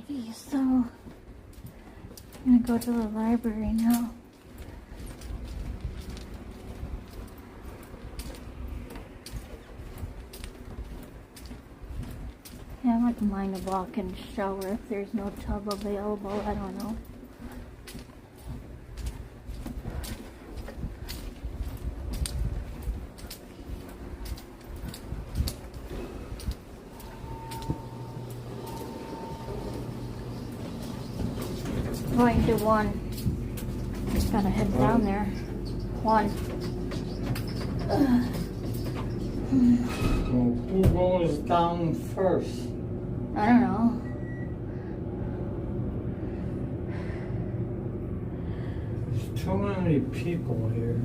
already, so I'm gonna go to the library now. Yeah, I wouldn't mind a walk-in shower if there's no tub available. I don't know. Going to one. Gotta head down there. One. Well, who goes down first? I don't know. There's too many people here.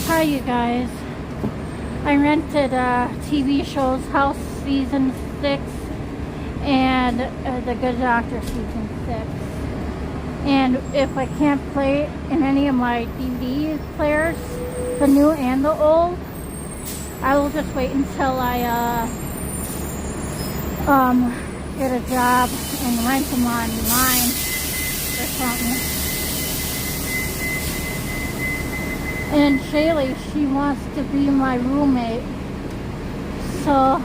Hi, you guys. I rented TV shows House Season 6 and The Good Doctor Season 6. And if I can't play it in any of my DVD players, the new and the old, I will just wait until I get a job and rent them online or something. And Shaylee, she wants to be my roommate. So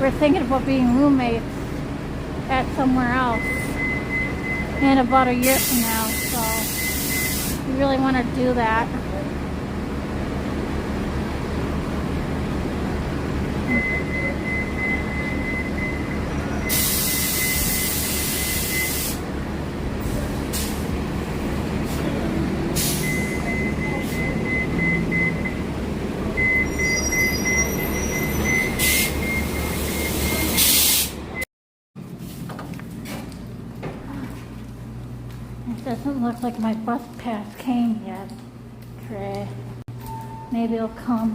we're thinking about being roommates at somewhere else in about a year from now. So we really want to do that. It doesn't look like my bus pass came yet, Trey. Maybe it'll come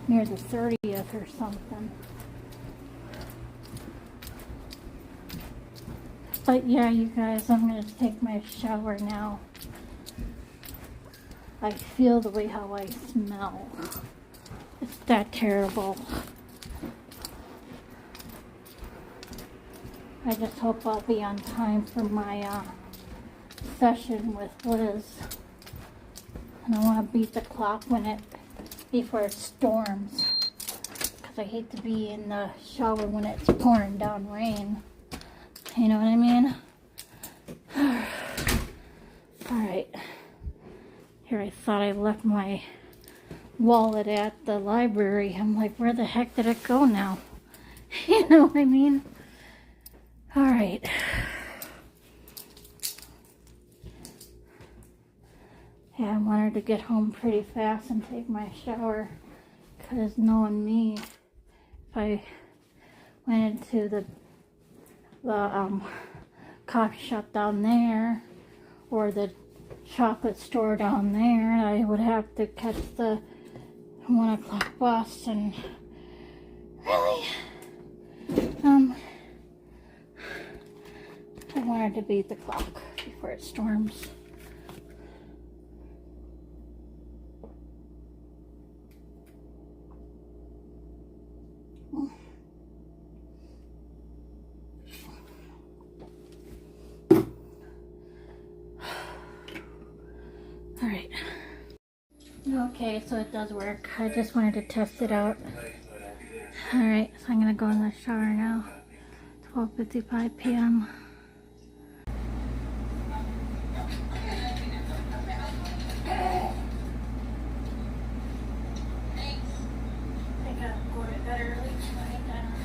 near the 30th or something. But yeah, you guys, I'm going to take my shower now. I feel the way how I smell. It's that terrible. I just hope I'll be on time for my session with Liz. And I want to beat the clock before it storms. Because I hate to be in the shower when it's pouring down rain. You know what I mean? Alright. Here, I thought I left my wallet at the library. I'm like, where the heck did it go now? You know what I mean? Alright. Yeah, I wanted to get home pretty fast and take my shower. Because knowing me, if I went into the coffee shop down there or the chocolate store down there, I would have to catch the 1 o'clock bus, and really trying to beat the clock before it storms. All right. Okay, so it does work. I just wanted to test it out. All right, so I'm gonna go in the shower now. 12:55 p.m. I gotta go to bed early tonight. I don't know.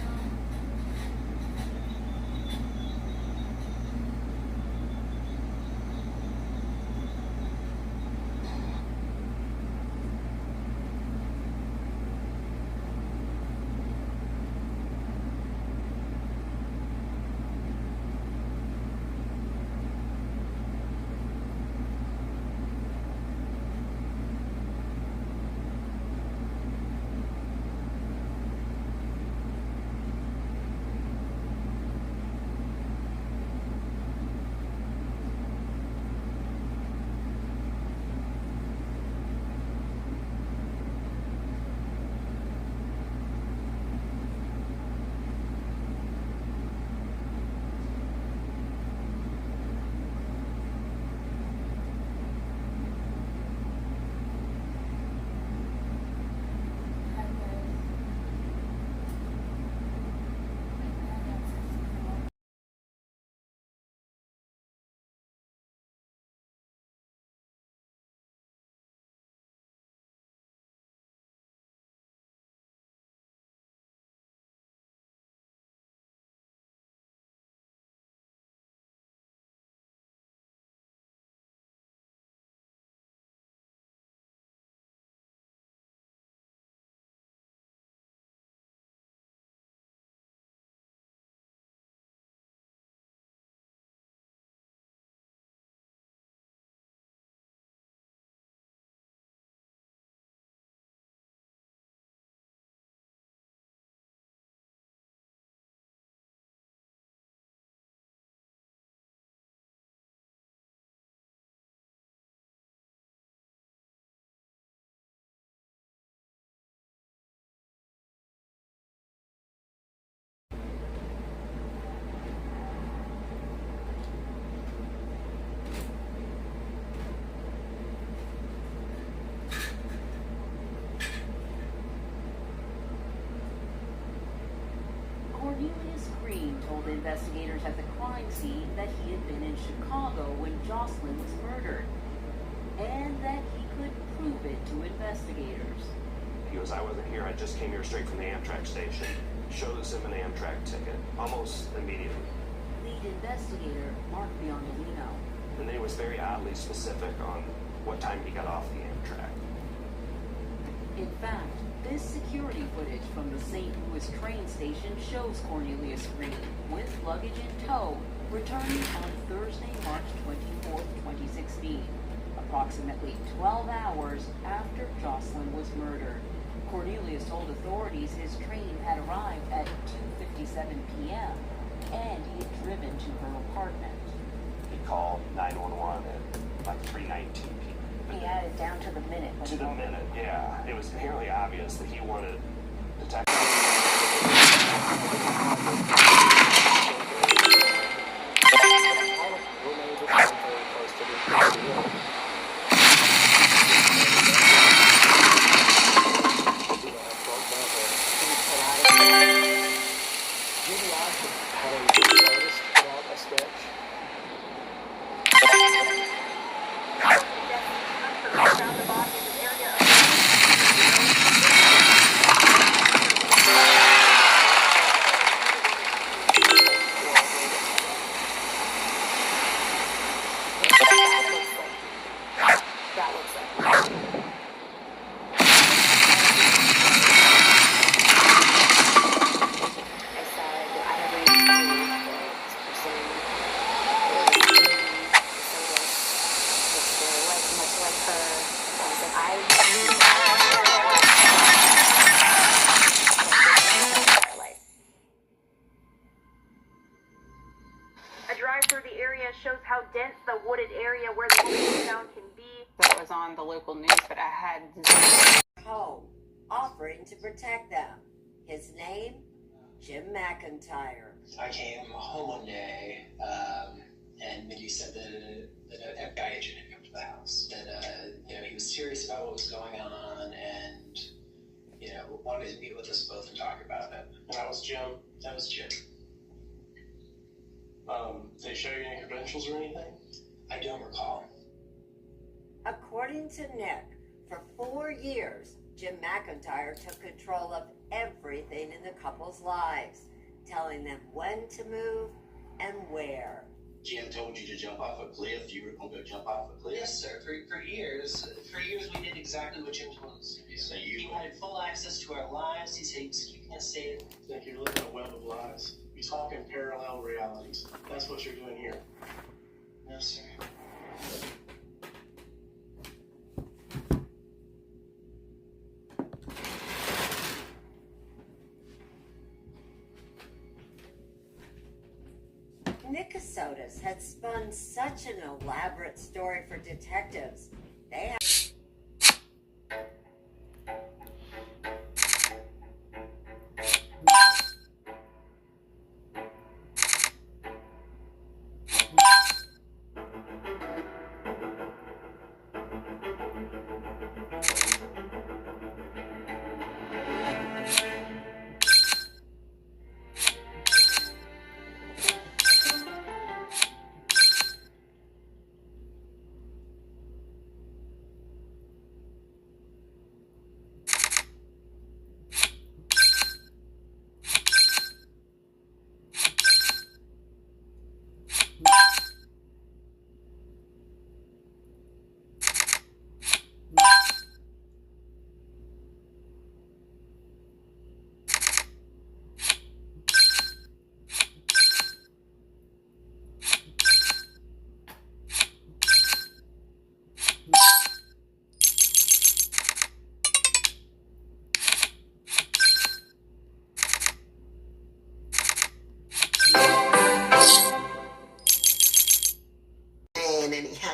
Cornelius Green told investigators at the crime scene that he had been in Chicago when Jocelyn was murdered, and that he could prove it to investigators. He goes, I wasn't here, I just came here straight from the Amtrak station. Shows him an Amtrak ticket, almost immediately. Lead investigator Mark Biondolino. And then he was very oddly specific on what time he got off the Amtrak. In fact, this security footage from the St. Louis train station shows Cornelius Green, with luggage in tow, returning on Thursday, March 24, 2016, approximately 12 hours after Jocelyn was murdered. Cornelius told authorities his train had arrived at 2:57 p.m. and he had driven to her apartment. He called 911 at like 3:19 p.m. He had it down to the minute. To the minute, yeah. It was apparently obvious that he wanted detectives. through the area shows how dense the wooded area where the woman was found can be. That was on the local news, but I had home, offering to protect them. His name, Jim McIntyre. I came home one day, and Mindy said that an FBI agent had come to the house. That he was serious about what was going on, and wanted to meet with us both and talk about it. And that was Jim. That was Jim. Did they show you any credentials or anything? I don't recall. According to Nick, for 4 years, Jim McIntyre took control of everything in the couple's lives, telling them when to move and where. Jim told you to jump off a cliff. You were going to go jump off a cliff? Yes, sir. For years we did exactly what Jim told us to do. So he wanted full access to our lives. He said he was keeping us safe. I think you're living a web of lies. You're talking parallel realities. That's what you're doing here. No, sir. Nicosotis had spun such an elaborate story for detectives. They had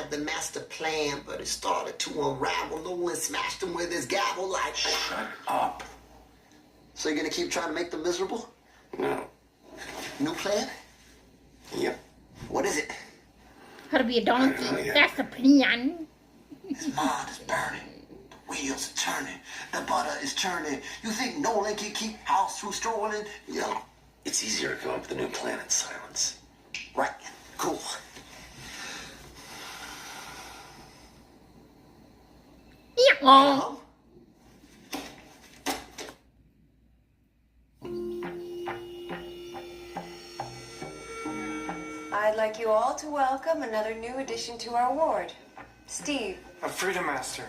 the master plan, but it started to unravel. No one smashed him with his gavel like... Shut up. So you're gonna keep trying to make them miserable? No. New plan? Yep. What is it? How to be a donkey. That's the plan. His mind is burning. The wheels are turning. The butter is churning. You think Nolan can keep house from strolling? Yeah. It's easier to come up with a new plan in silence. Right. Cool. Yeah. I'd like you all to welcome another new addition to our ward, Steve. A Freedom Master.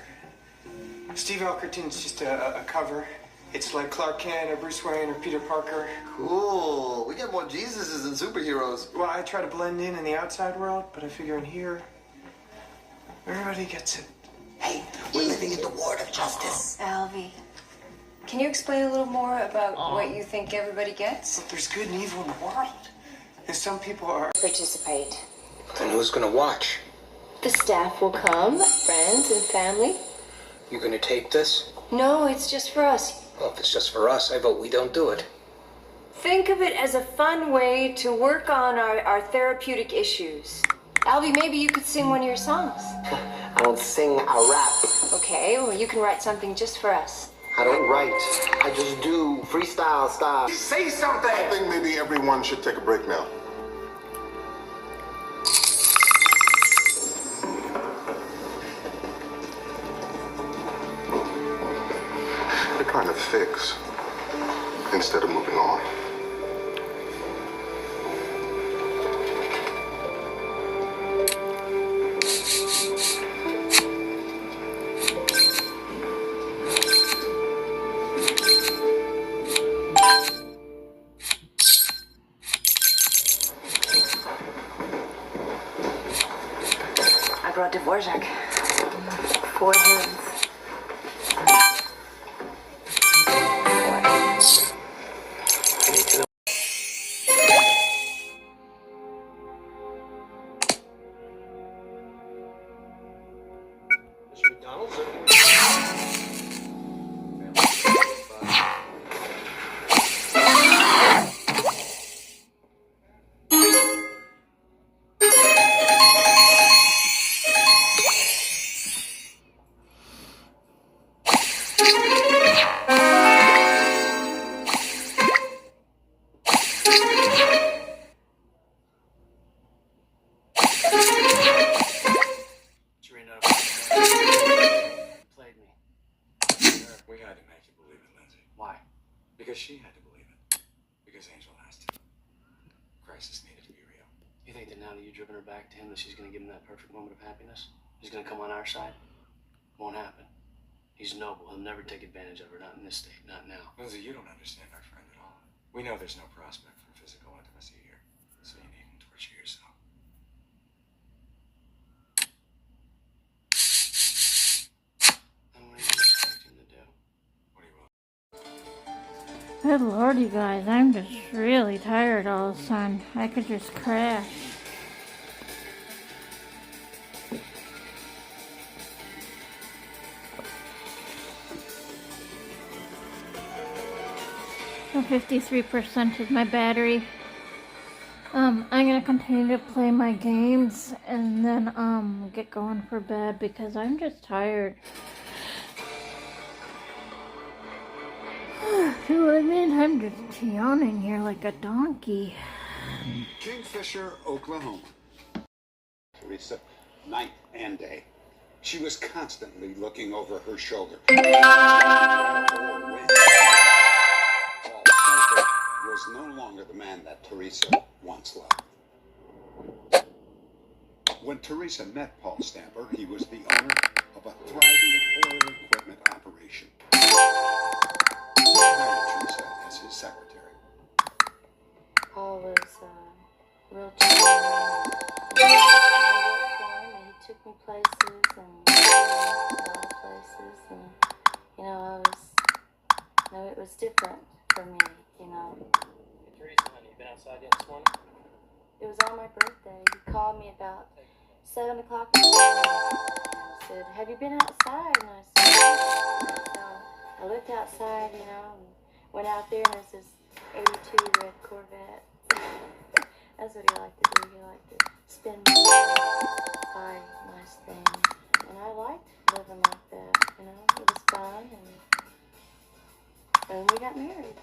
Steve Elkerton's just a cover. It's like Clark Kent or Bruce Wayne or Peter Parker. Cool. We get more Jesuses than superheroes. Well, I try to blend in the outside world, but I figure in here, everybody gets it. Hey, we're living in the ward of justice. Alvy, can you explain a little more about what you think everybody gets? Look, there's good and evil in the world. And some people are... Participate. Then who's gonna watch? The staff will come, friends and family. You gonna tape this? No, it's just for us. Well, if it's just for us, I vote we don't do it. Think of it as a fun way to work on our therapeutic issues. Alvy, maybe you could sing one of your songs. I don't sing, I rap. Okay, well, you can write something just for us. I don't write. I just do freestyle style. Say something! I think maybe everyone should take a break now. They're trying to fix instead of moving on. I brought Dvorak. 4 hands. Serena, you played me. We had to make you believe it, Lindsay. Why? Because she had to believe it. Because Angel has to. Crisis needed to be real. You think that now that you've driven her back to him that she's going to give him that perfect moment of happiness? She's going to come on our side? Won't happen. He's noble. He'll never take advantage of her. Not in this state. Not now. Lindsay, you don't understand our friend at all. We know there's no prospect for physical intimacy here, so you needn't torture yourself. And what do you expect him to do? What do you want? Good Lord, you guys, I'm just really tired all of a sudden. I could just crash. So 53% is my battery. I'm gonna continue to play my games and then get going for bed because I'm just tired. I mean, I'm just yawning here like a donkey. Kingfisher, Oklahoma. Teresa, night and day. She was constantly looking over her shoulder. Paul Stamper was no longer the man that Teresa once loved. When Teresa met Paul Stamper, he was the owner of a thriving oil equipment operation. He hired Teresa as his secretary. Paul was real charming. I worked for him, and he took me places and a lot of places, and it was different for me, Hey, Teresa, honey, you been outside yet this morning? It was on my birthday. He called me about 7 o'clock in the morning and said, "Have you been outside?" And I said, "Yeah." So I looked outside, and went out there, and there's this 82 red Corvette. That's what he liked to do. He liked to spend money, buy nice things. And I liked living like that, It was fun, and we got married.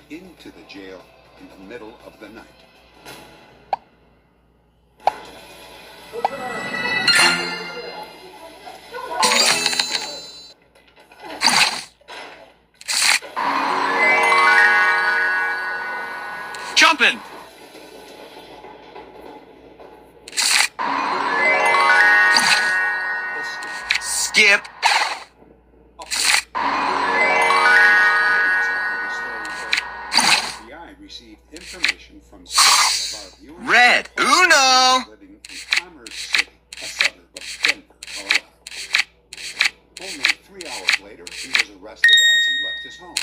Into the jail in the middle of the night. Jumping! Skip! Received information from several of our viewers. Red Uno! Living in Commerce City, a suburb of Denver, Colorado. Only 3 hours later, he was arrested as he left his home.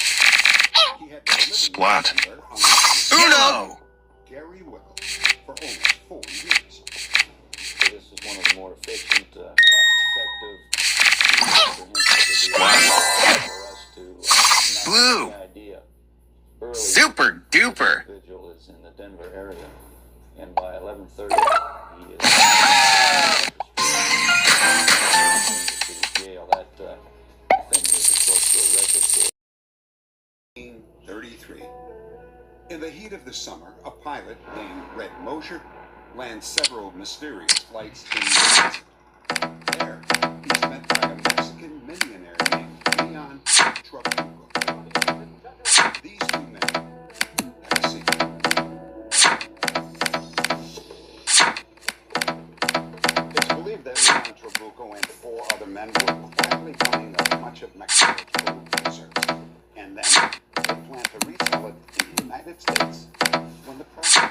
He had been living Squat. in Denver on the Uno! Gary Wickle for almost 4 years. So this is one of the more efficient, cost-effective Squat. for us to Blue. the idea. Super duper. The individual is in the Denver area, and by 11:30 he is to the jail. That thing is close to a record for 1933. In the heat of the summer, a pilot named Red Mosher lands several mysterious flights in the desert. There, he's met by a Mexican millionaire named Leon Trabuco. These two men have a secret. It's believed that Leon Trabuco and 4 other men were quietly buying up much of Mexico's gold reserves, and then they plan to resell it in the United States when the price is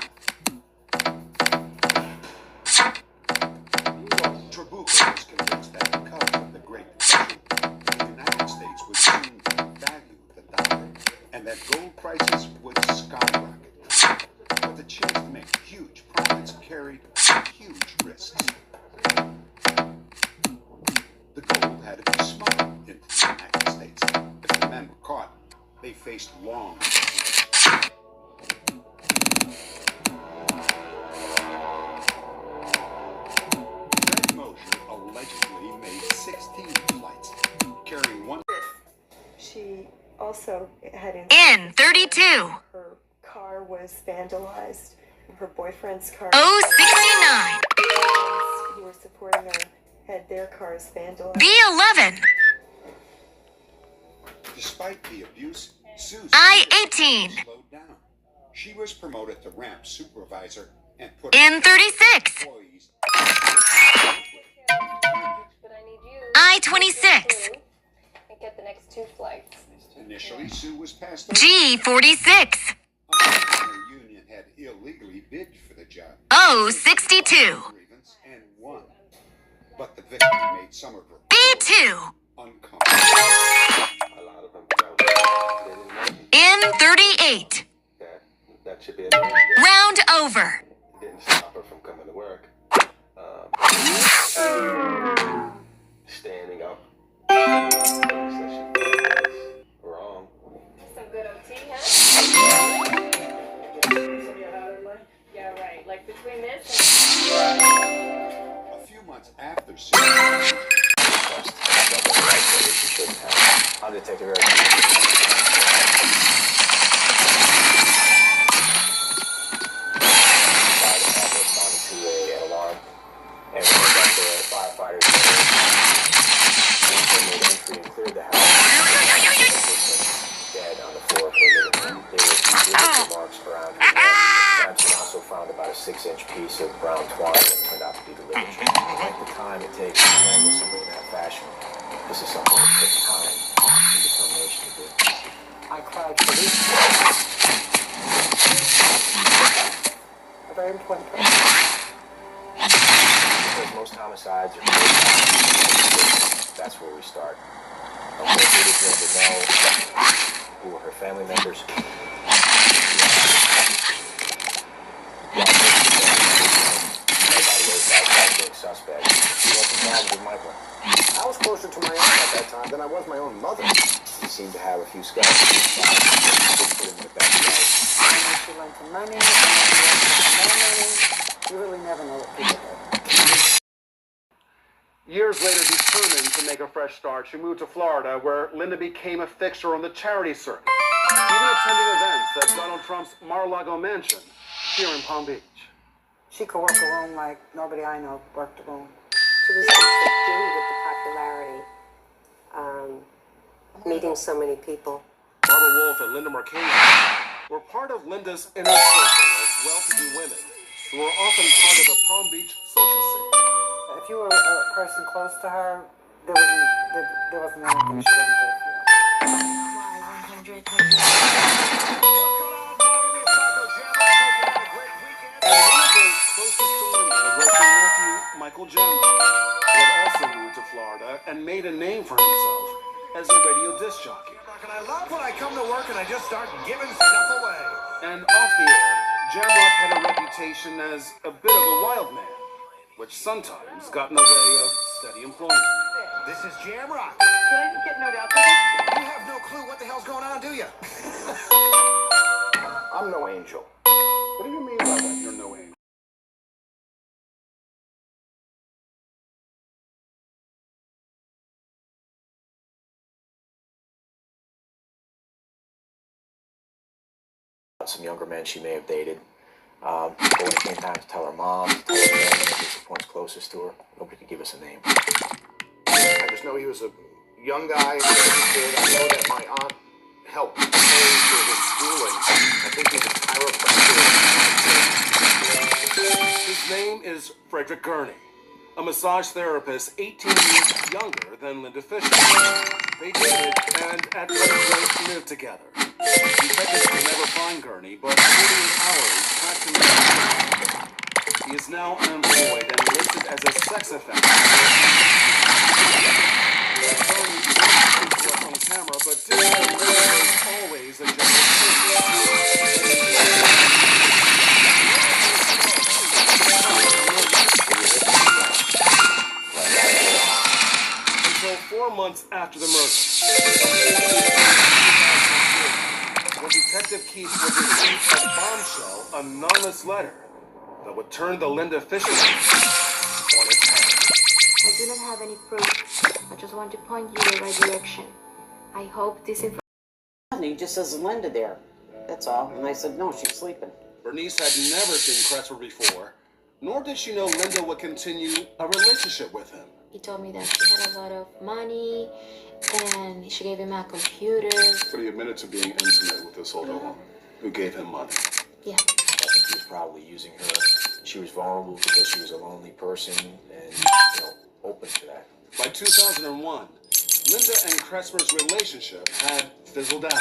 Trabuco was convinced that because of the Great Depression, the United States would soon devalue the dollar, and that gold prices would skyrocket. But the chance to make huge profits carried huge risks. The gold had to be smuggled into the United States. If the men were caught, they faced long Red Mosher allegedly made 16 flights, carrying one. She also heading In 32. Her car was vandalized. Her boyfriend's car. 069. Who were supporting her had their cars vandalized. B11. Despite the abuse, Sue I-18. slowed down. She was promoted to ramp supervisor and put In 36. employees. I-26. And get the next 2 flights. Initially, Sue was passed over. G46. A man in her union had illegally bid for the job. 062. Grievance and won. But the victim made some of her B2. uncomfortable. A lot of them didn't make it. In 38. That should be enough. Round over. Didn't stop her from coming to work. Standing up. Things that she felt was wrong. Some good OT, huh? Yeah, right. Like between this and... A few months after Sue, I'll just take it very seriously. To an alarm, and when we got there, the firefighters made entry and cleared the house. Dead on the floor for a living room. There were bruised marks around her neck. Samson also found about a 6-inch piece of brown twine that turned out to be the ligature. Like the time it takes to handle somebody in that fashion, this is something that took time and determination to do. I cried for this. A very important person. Because most homicides are that's where we start. Unfortunately, we to know who are her family members. Suspect. He wasn't involved with Michael. I was closer to my aunt at that time than I was my own mother. He seemed to have a few scars. Put him in the backyard. She lent him money, and then he money. You really never know what people do. Years later, determined to make a fresh start, she moved to Florida, where Linda became a fixture on the charity circuit, even attending events at Donald Trump's Mar-a-Lago mansion here in Palm Beach. She could work a room like nobody I know worked a room. She was subdued with the popularity, meeting so many people. Barbara Wolf and Linda Marchese were part of Linda's inner circle of well-to-do women who were often part of the Palm Beach social scene. If you were a person close to her, there wasn't anything she wouldn't do for you. And one of those closest to Linda was her nephew, Michael Jamrock, who had also moved to Florida and made a name for himself as a radio disc jockey. And I love when I come to work and I just start giving stuff away. And off the air, Jamrock had a reputation as a bit of a wild man, which sometimes got in the way of steady employment. This is Jamrock. Can I just get no doubt for You have no clue what the hell's going on, do you? I'm no angel. What do you mean by that, you're no angel? Some younger men she may have dated. But when it came time to tell her mom, to tell her family, the ones closest to her, nobody could give us a name. I just know he was a young guy. I know that my aunt helped pay for his schooling. I think he's a chiropractor. His name is Frederick Gurney, a massage therapist 18 years younger than Linda Fisher. They dated and at one point lived together. Detectives could never find Gurney, but 48 hours tracked him down. He is now unemployed and listed as a sex offender. Gurney didn't speak to us on camera, but did say Linda was always a generous Until 4 months after the murder. When Detective Keith would receive a bombshell, anonymous letter that would turn the Linda Fisher case on its head. I do not have any proof. I just want to point you in the right direction. I hope this information. and he just says Linda there. That's all. And I said, no, she's sleeping. Bernice had never seen Kretzmer before, nor did she know Linda would continue a relationship with him. He told me that she had a lot of money, and she gave him a computer. But he admitted to being intimate with this older woman who gave him money. Yeah. I think he was probably using her. She was vulnerable because she was a lonely person and, open to that. By 2001, Linda and Kretzmer's relationship had fizzled out.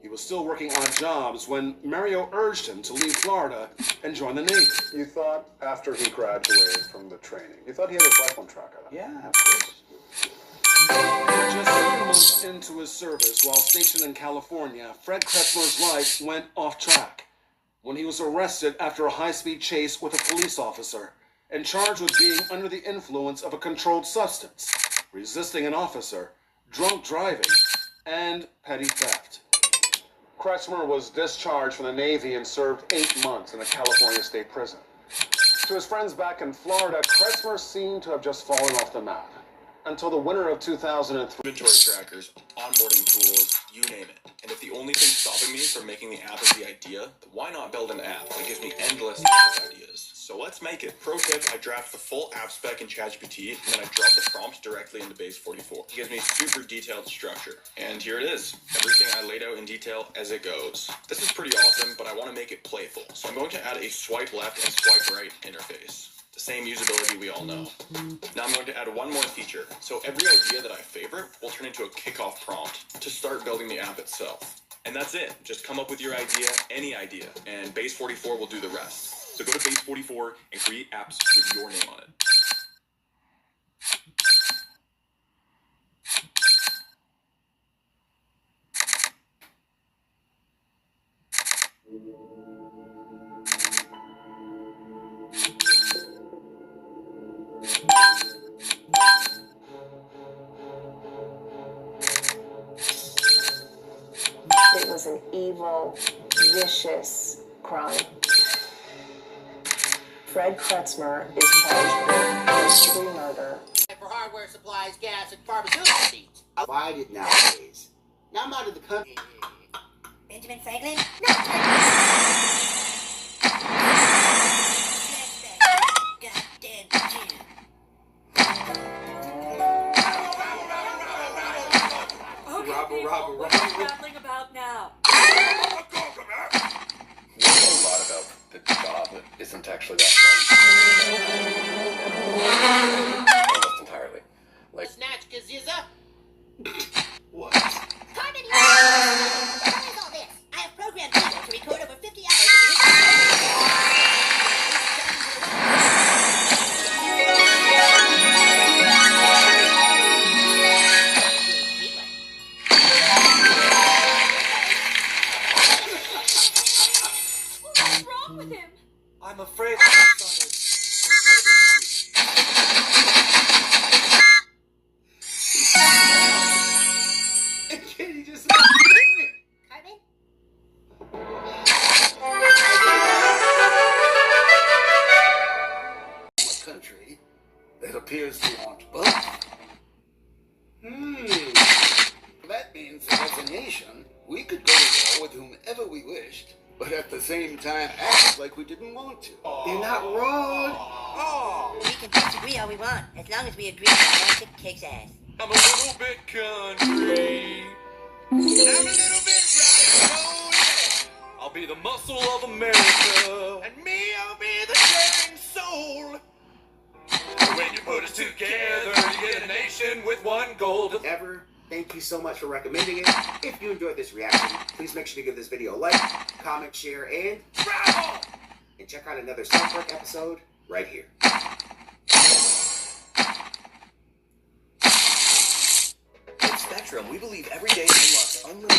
He was still working odd jobs when Mario urged him to leave Florida and join the Navy. You thought after he graduated from the training, you thought he had his life on track, I Yeah, of course. Just 7 months into his service while stationed in California, Fred Kretzmer's life went off track when he was arrested after a high-speed chase with a police officer and charged with being under the influence of a controlled substance, resisting an officer, drunk driving, and petty theft. Kretzmer was discharged from the Navy and served 8 months in a California state prison. To his friends back in Florida, Kretzmer seemed to have just fallen off the map. Until the winter of 2003. Inventory trackers, onboarding tools, you name it. And if the only thing stopping me from making the app is the idea, then why not build an app that gives me endless ideas? So let's make it. Pro tip, I draft the full app spec in ChatGPT, and then I drop the prompt directly into Base 44. It gives me super detailed structure. And here it is. Everything I laid out in detail as it goes. This is pretty awesome, but I want to make it playful. So I'm going to add a swipe left and swipe right interface. The same usability we all know. Now I'm going to add one more feature. So every idea that I favorite will turn into a kickoff prompt to start building the app itself. And that's it. Just come up with your idea, any idea, and Base 44 will do the rest. So go to Base 44 and create apps with your name on it. It was an evil, vicious crime. Fred Kretzmer is charged with first-degree murder. For hardware, supplies, gas, and pharmaceutical seeds. Why did nowadays? Now I'm out of the country. Benjamin Franklin? Robber. What are you babbling about now? We know a lot about the job that isn't actually that fun. Almost entirely. Like, Snatch Gaziza? What? Carmen, you what is all this? I have programmed people to record over 50 hours of What's wrong with him? I'm afraid my son is incredibly sweet. Can you just... Carmen? A country that appears to want both. That means that as a nation, we could go to war with whomever we wished, but at the same time act like we didn't want to. You're not wrong. We can disagree all we want, as long as we agree that Atlantic kicks ass. I'm a little bit country. I'm a little bit rock and roll. I'll be the muscle of America. And me, I'll be the daring soul. When you put us together, you get a nation with one goal. Ever. Thank you so much for recommending it. If you enjoyed this reaction, please make sure to give this video a like, comment, share, and bravo! And check out another South Park episode right here. At Spectrum, we believe every day unlocks unlimited.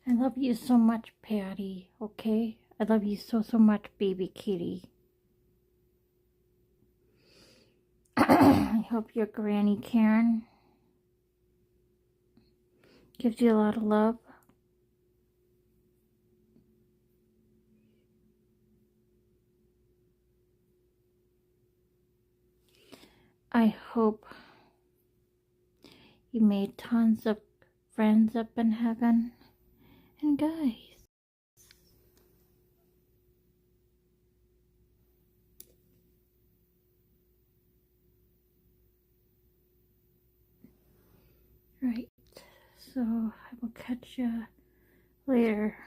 I love you so much, Patty, okay? I love you so, so much, baby kitty. I hope your Granny Karen gives you a lot of love. I hope you made tons of friends up in heaven. And guys, So I will catch you later.